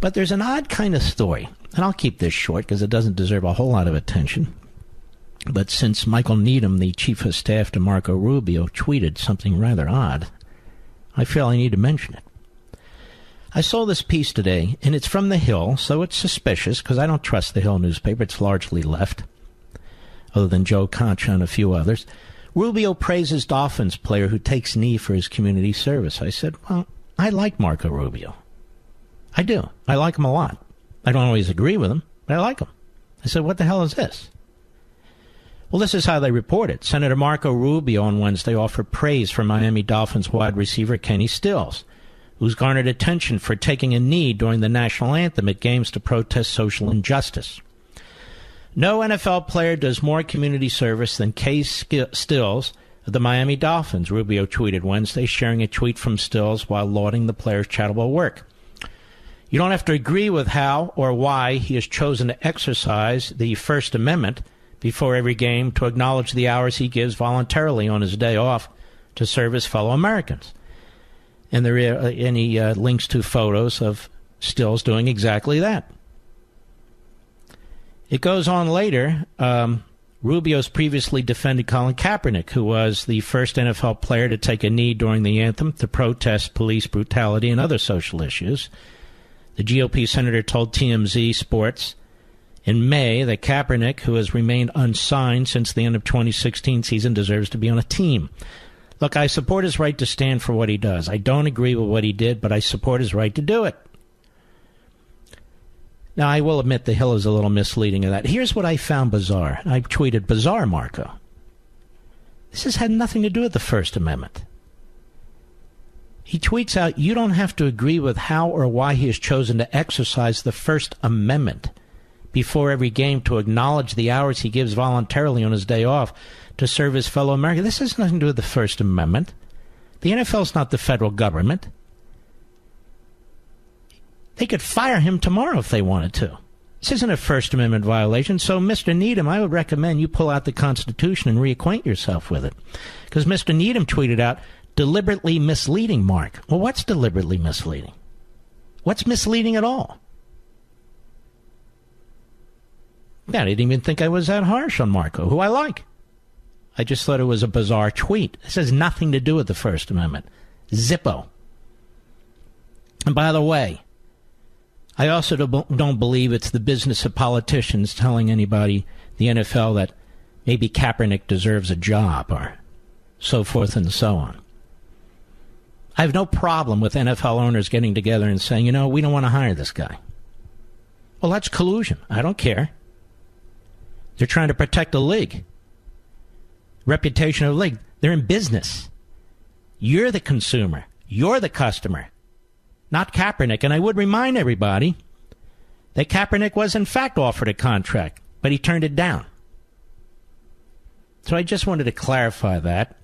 But there's an odd kind of story, and I'll keep this short because it doesn't deserve a whole lot of attention. But since Michael Needham, the chief of staff to Marco Rubio, tweeted something rather odd, I feel I need to mention it. I saw this piece today, and it's from The Hill, so it's suspicious because I don't trust The Hill newspaper. It's largely left, other than Joe Concha and a few others. Rubio praises Dolphins player who takes knee for his community service. I said, well, I like Marco Rubio. I do. I like him a lot. I don't always agree with him, but I like him. I said, what the hell is this? Well, this is how they report it. Senator Marco Rubio on Wednesday offered praise for Miami Dolphins wide receiver Kenny Stills, who's garnered attention for taking a knee during the national anthem at games to protest social injustice. No NFL player does more community service than Kay Stills of the Miami Dolphins, Rubio tweeted Wednesday, sharing a tweet from Stills while lauding the player's charitable work. You don't have to agree with how or why he has chosen to exercise the First Amendment before every game to acknowledge the hours he gives voluntarily on his day off to serve his fellow Americans. And there are any links to photos of Stills doing exactly that. It goes on later. Rubio's previously defended Colin Kaepernick, who was the first NFL player to take a knee during the anthem to protest police brutality and other social issues. The GOP senator told TMZ Sports in May that Kaepernick, who has remained unsigned since the end of 2016 season, deserves to be on a team. Look, I support his right to stand for what he does. I don't agree with what he did, but I support his right to do it. Now, I will admit The Hill is a little misleading of that. Here's what I found bizarre. I tweeted, bizarre, Marco. This has had nothing to do with the First Amendment. He tweets out, you don't have to agree with how or why he has chosen to exercise the First Amendment before every game to acknowledge the hours he gives voluntarily on his day off to serve his fellow Americans. This has nothing to do with the First Amendment. The NFL's not the federal government. They could fire him tomorrow if they wanted to. This isn't a First Amendment violation. So, Mr. Needham, I would recommend you pull out the Constitution and reacquaint yourself with it. Because Mr. Needham tweeted out, deliberately misleading, Mark. Well, what's deliberately misleading? What's misleading at all? I didn't even think I was that harsh on Marco, who I like. I just thought it was a bizarre tweet. This has nothing to do with the First Amendment. Zippo. And by the way, I also don't believe it's the business of politicians telling anybody, the NFL, that maybe Kaepernick deserves a job or so forth and so on. I have no problem with NFL owners getting together and saying, you know, we don't want to hire this guy. Well, that's collusion. I don't care. They're trying to protect the league. Reputation of the league. They're in business. You're the consumer. You're the customer. Not Kaepernick. And I would remind everybody that Kaepernick was in fact offered a contract, but he turned it down. So I just wanted to clarify that.